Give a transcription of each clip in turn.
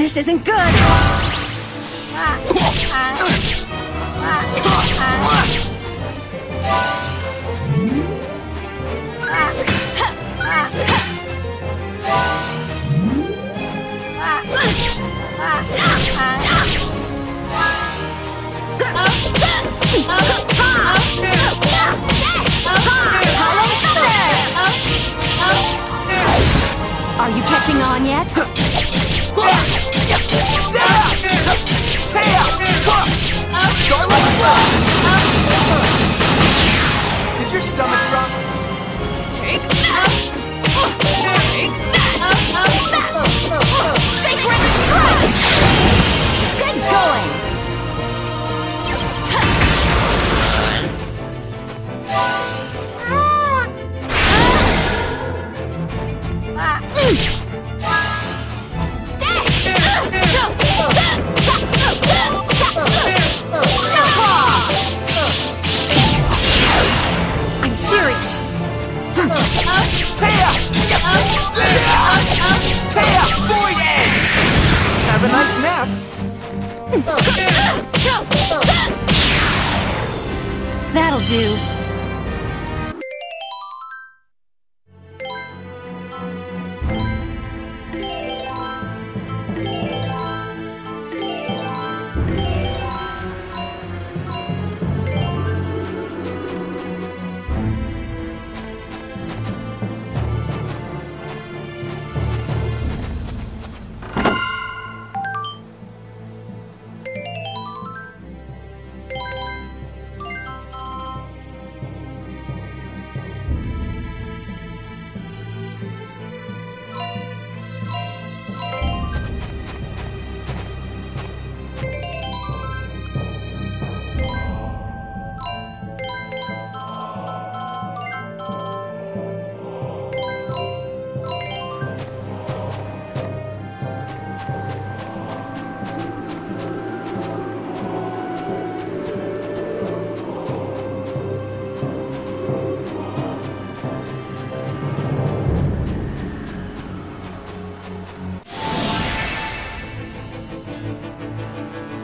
This isn't good! Are you catching on yet? Did your stomach drop? Take that! Take that! Sacred strike! Good going! I'm serious! Void Edge! Have a nice nap. That'll do.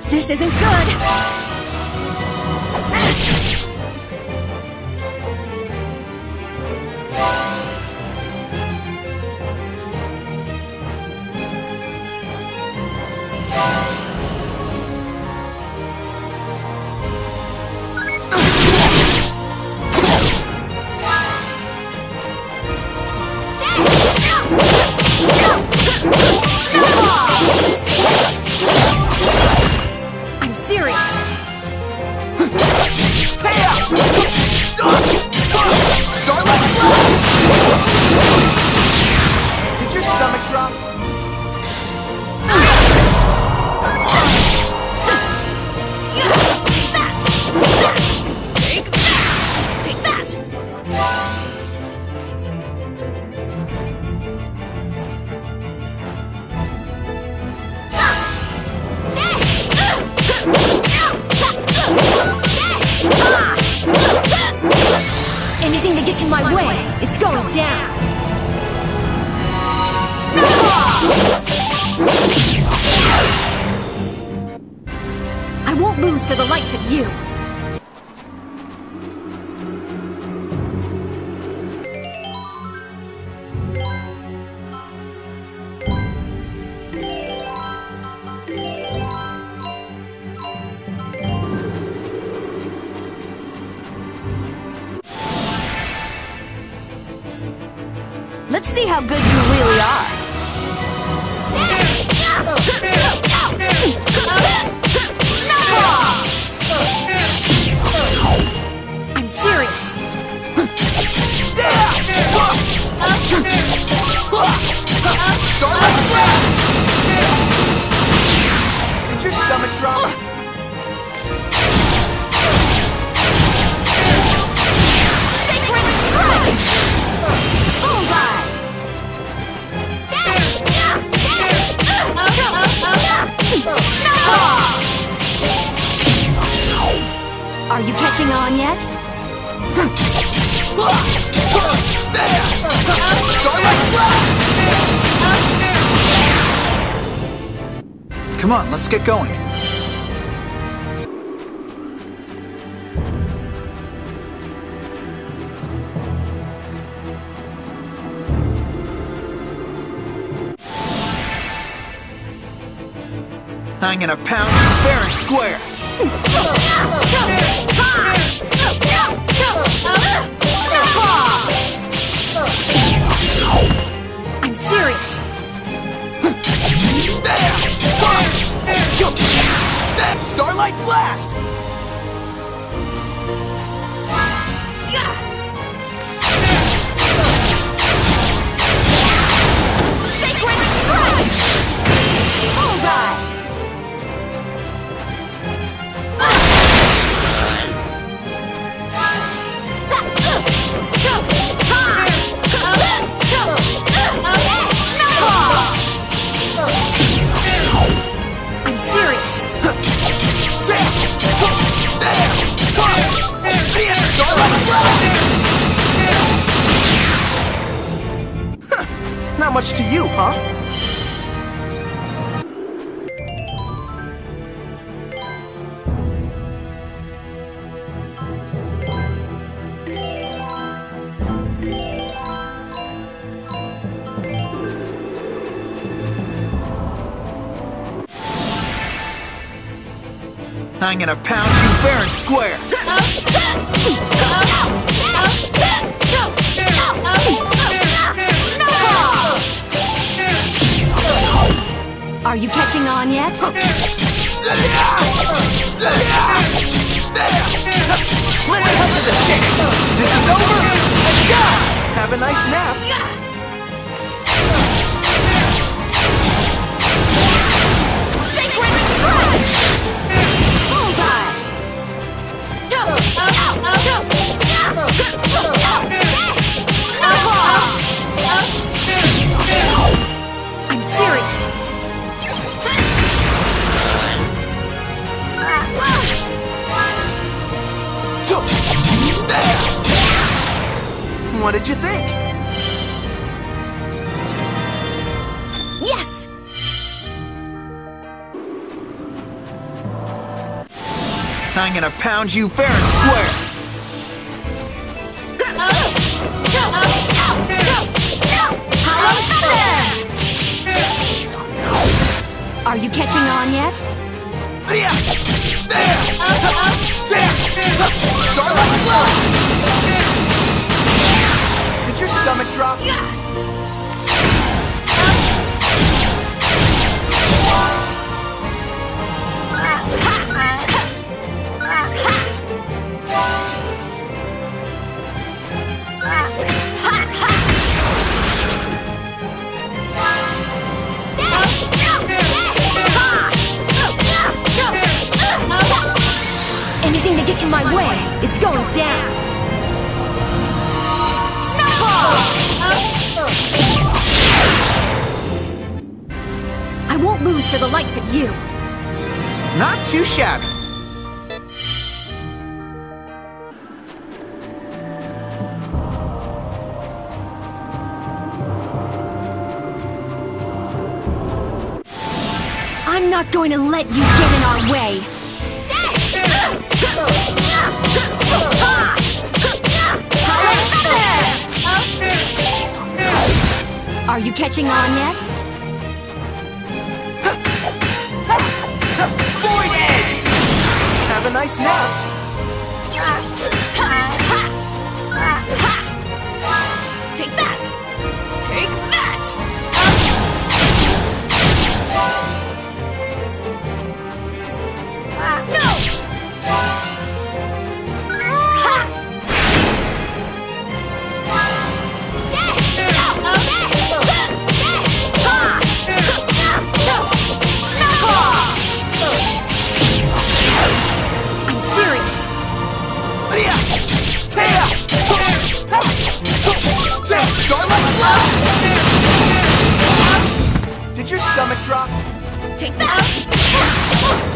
This isn't good! I'm serious! Did your stomach drop? Take that! Take that! Anything that gets in my way is going down! I won't lose to the likes of you! Let's see how good you really are! I'm serious! Did your stomach drop? Are you catching on yet? Come on, let's get going. I'm gonna pound you fair and square. I'm serious. Starlight Blast! Sacred Strike! Bullseye! I'm serious. Not much to you, huh? I'm gonna pound you fair and square. Are you catching on yet? Let me cut to the chase. This is over. Have a nice nap. Sacred Strike! Bullseye! I'm serious. What did you think? Yes! I'm gonna pound you fair and square. Are you catching on yet? Starlight Blast! Did your stomach drop? Anything that gets in my way is going down. I won't lose to the likes of you. Not too shabby. I'm not going to let you get in our way. Are you catching on yet? Void Edge! Have a nice nap. Take that! Take that! No! I'm serious. Starlight Blast! Did your stomach drop? Take that!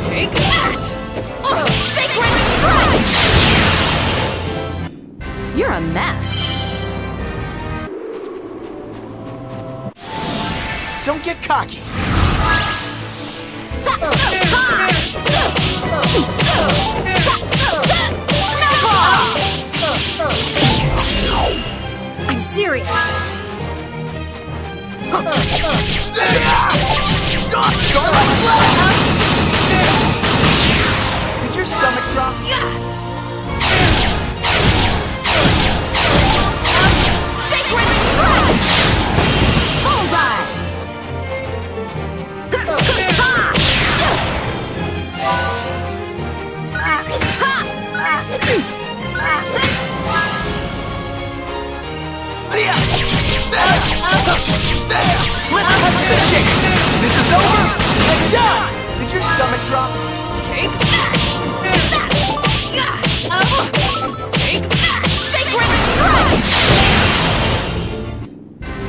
Take that! Sacred Strike! You're a mess. Don't get cocky. I'm serious. Did your stomach drop? Sacred strike! Bullseye! Let's cut to the chase! This is over and done! Did your stomach drop? Take that! Take that! Take that! Sacred strike!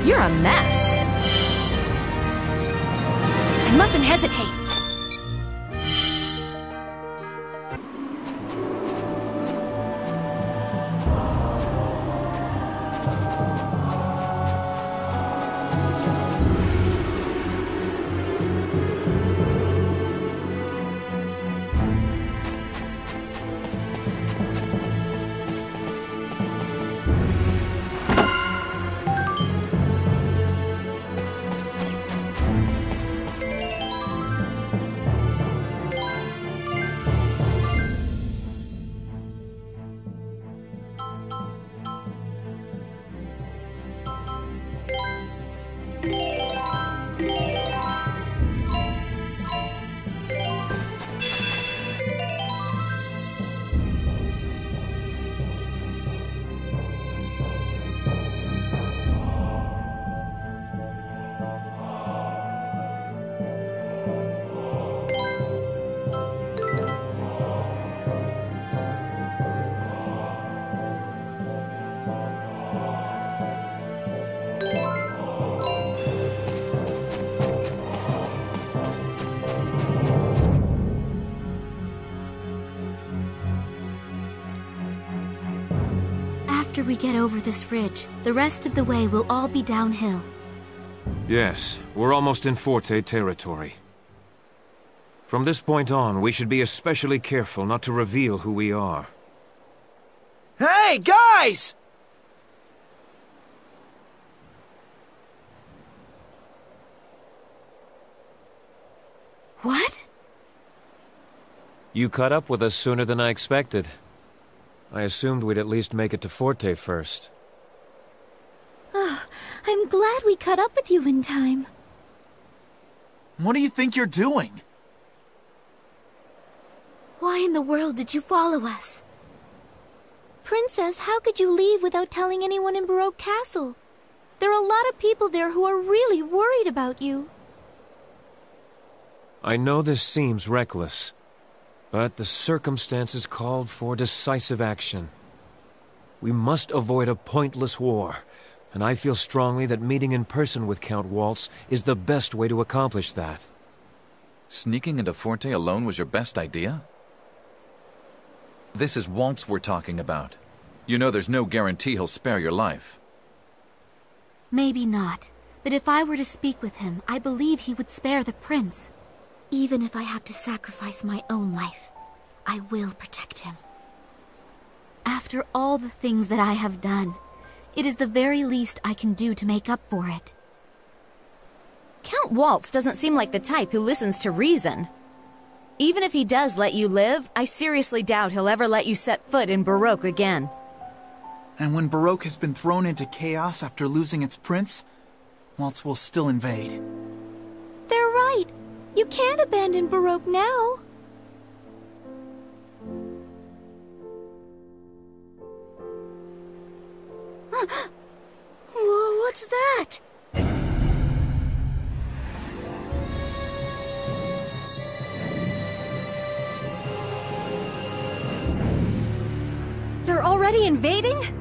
You're a mess. I mustn't hesitate. After we get over this ridge, the rest of the way will all be downhill. Yes, we're almost in Forte territory. From this point on, we should be especially careful not to reveal who we are. Hey, guys! What? You caught up with us sooner than I expected. I assumed we'd at least make it to Forte first. Oh, I'm glad we caught up with you in time. What do you think you're doing? Why in the world did you follow us? Princess, how could you leave without telling anyone in Baroque Castle? There are a lot of people there who are really worried about you. I know this seems reckless, but the circumstances called for decisive action. We must avoid a pointless war, and I feel strongly that meeting in person with Count Waltz is the best way to accomplish that. Sneaking into Forte alone was your best idea? This is Waltz we're talking about. You know there's no guarantee he'll spare your life. Maybe not, but if I were to speak with him, I believe he would spare the prince. Even if I have to sacrifice my own life, I will protect him. After all the things that I have done, it is the very least I can do to make up for it. Count Waltz doesn't seem like the type who listens to reason. Even if he does let you live, I seriously doubt he'll ever let you set foot in Baroque again. And when Baroque has been thrown into chaos after losing its prince, Waltz will still invade. They're right. You can't abandon Baroque now. What's that? They're already invading?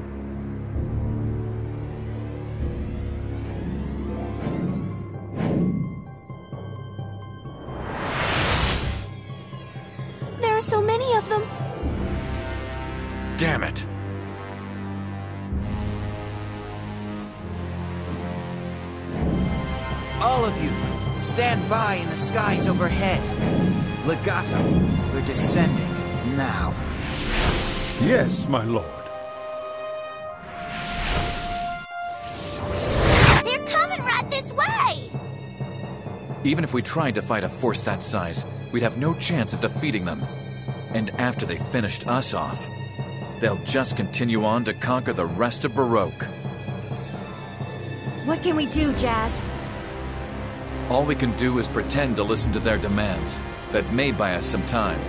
There are so many of them. Damn it! All of you, stand by in the skies overhead. Legato, we're descending. now. Yes, my lord. They're coming right this way! Even if we tried to fight a force that size, we'd have no chance of defeating them. And after they finished us off, they'll just continue on to conquer the rest of Baroque. What can we do, Jazz? All we can do is pretend to listen to their demands. That may buy us some time.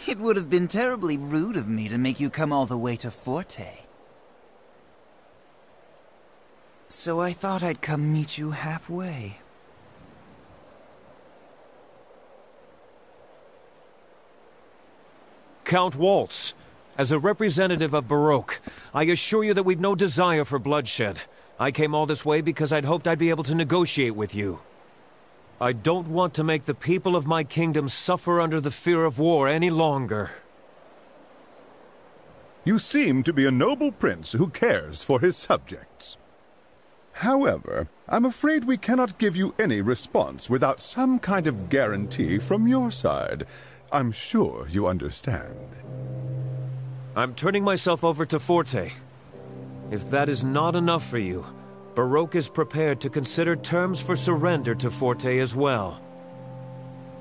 It would have been terribly rude of me to make you come all the way to Forte. So I thought I'd come meet you halfway. Count Waltz, as a representative of Baroque, I assure you that we've no desire for bloodshed. I came all this way because I'd hoped I'd be able to negotiate with you. I don't want to make the people of my kingdom suffer under the fear of war any longer. You seem to be a noble prince who cares for his subjects. However, I'm afraid we cannot give you any response without some kind of guarantee from your side. I'm sure you understand. I'm turning myself over to Forte. If that is not enough for you, Baroque is prepared to consider terms for surrender to Forte as well.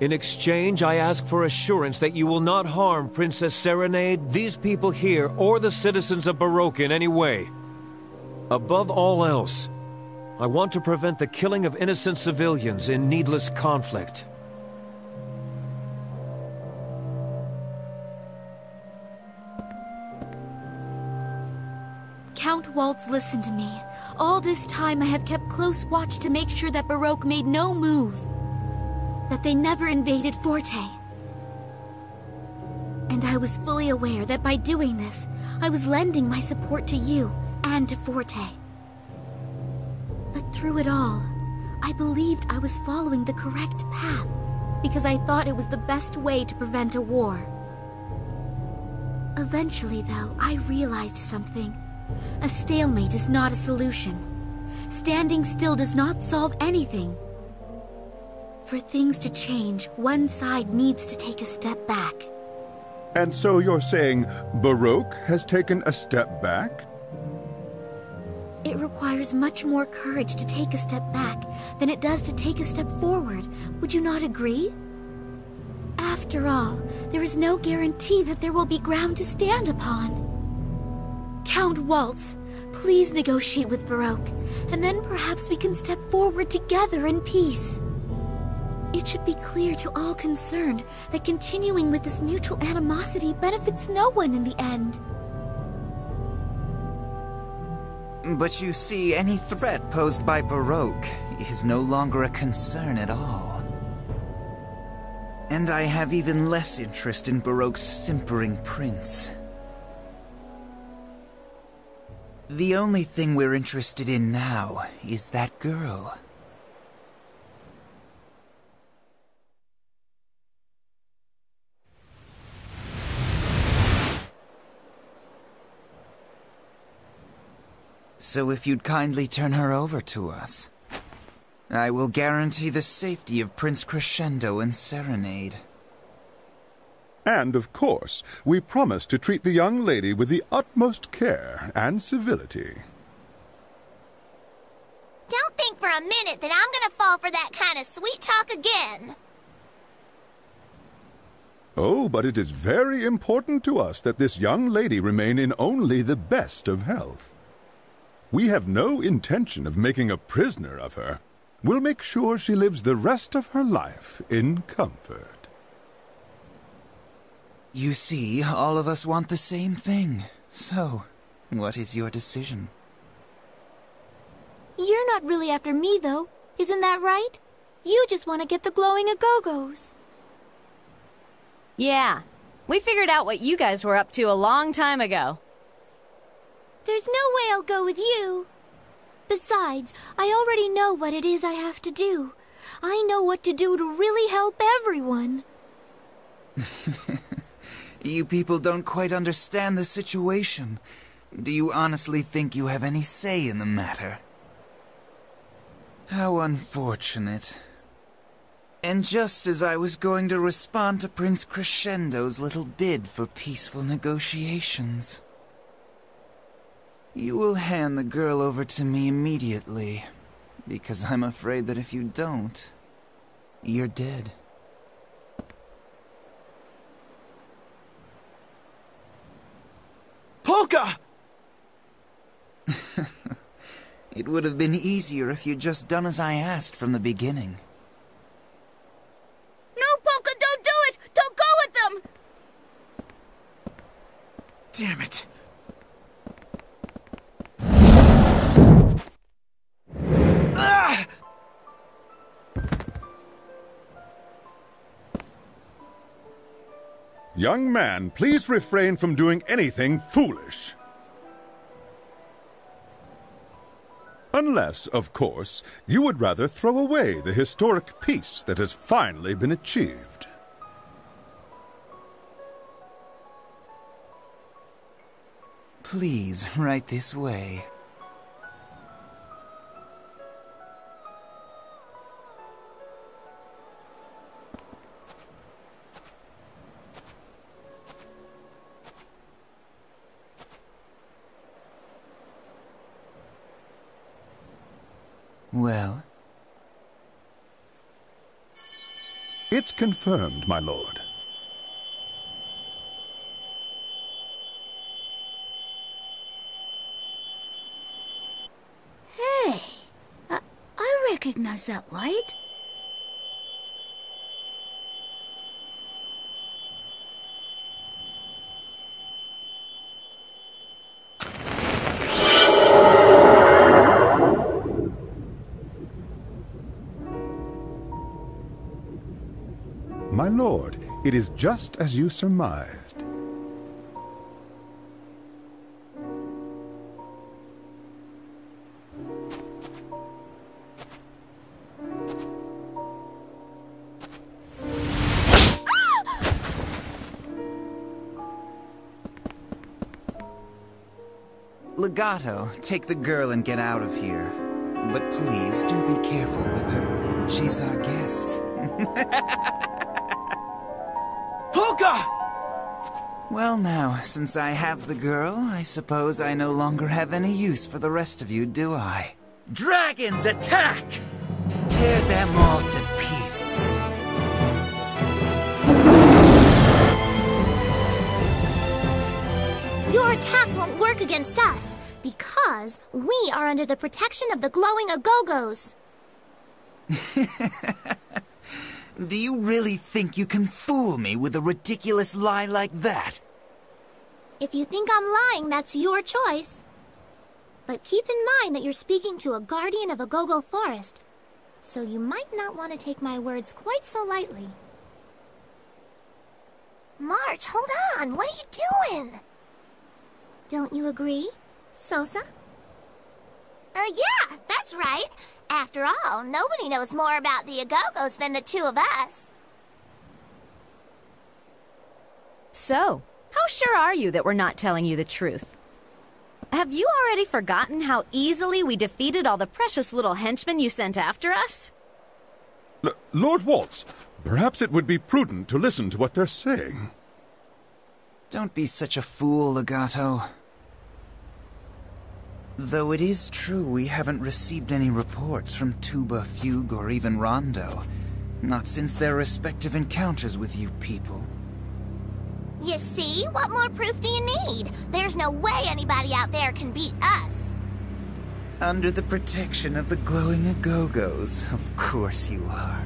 In exchange, I ask for assurance that you will not harm Princess Serenade, these people here, or the citizens of Baroque in any way. Above all else, I want to prevent the killing of innocent civilians in needless conflict. Count Waltz, listen to me. All this time I have kept close watch to make sure that Baroque made no move. That they never invaded Forte. And I was fully aware that by doing this, I was lending my support to you and to Forte. But through it all, I believed I was following the correct path because I thought it was the best way to prevent a war. Eventually, though, I realized something. A stalemate is not a solution. Standing still does not solve anything. For things to change, one side needs to take a step back. And so you're saying Baroque has taken a step back? It requires much more courage to take a step back than it does to take a step forward. Would you not agree? After all, there is no guarantee that there will be ground to stand upon. Count Waltz, please negotiate with Baroque, and then perhaps we can step forward together in peace. It should be clear to all concerned that continuing with this mutual animosity benefits no one in the end. But you see, any threat posed by Baroque is no longer a concern at all. And I have even less interest in Baroque's simpering prince. The only thing we're interested in now is that girl. So if you'd kindly turn her over to us, I will guarantee the safety of Prince Crescendo and Serenade. And, of course, we promise to treat the young lady with the utmost care and civility. Don't think for a minute that I'm gonna fall for that kind of sweet talk again. Oh, but it is very important to us that this young lady remain in only the best of health. We have no intention of making a prisoner of her. We'll make sure she lives the rest of her life in comfort. You see, all of us want the same thing. So, what is your decision? You're not really after me, though. Isn't that right? You just want to get the glowing Agogos. Yeah, we figured out what you guys were up to a long time ago. There's no way I'll go with you. Besides, I already know what it is I have to do. I know what to do to really help everyone. You people don't quite understand the situation. Do you honestly think you have any say in the matter? How unfortunate. And just as I was going to respond to Prince Crescendo's little bid for peaceful negotiations. You will hand the girl over to me immediately, because I'm afraid that if you don't, you're dead. Polka! It would have been easier if you'd just done as I asked from the beginning. No, Polka, don't do it! Don't go with them! Damn it. Ah! Young man, please refrain from doing anything foolish. Unless, of course, you would rather throw away the historic peace that has finally been achieved. Please, right this way. Well? It's confirmed, my lord. Hey, I recognize that light. My lord, it is just as you surmised. Legato, take the girl and get out of here. But please, do be careful with her. She's our guest. Polka! Well now, since I have the girl, I suppose I no longer have any use for the rest of you, do I? Dragons, attack! Tear them all to pieces. Your attack won't work against us, because we are under the protection of the glowing Agogos. Do you really think you can fool me with a ridiculous lie like that? If you think I'm lying, that's your choice. But keep in mind that you're speaking to a guardian of Agogo Forest, so you might not want to take my words quite so lightly. March, hold on. What are you doing? Don't you agree, Sosa? Yeah, that's right. After all, nobody knows more about the Agogos than the two of us. So, how sure are you that we're not telling you the truth? Have you already forgotten how easily we defeated all the precious little henchmen you sent after us? Lord Waltz, perhaps it would be prudent to listen to what they're saying. Don't be such a fool, Legato. Though it is true we haven't received any reports from Tuba, Fugue, or even Rondo. Not since their respective encounters with you people. You see? What more proof do you need? There's no way anybody out there can beat us. Under the protection of the glowing Agogos, of course you are.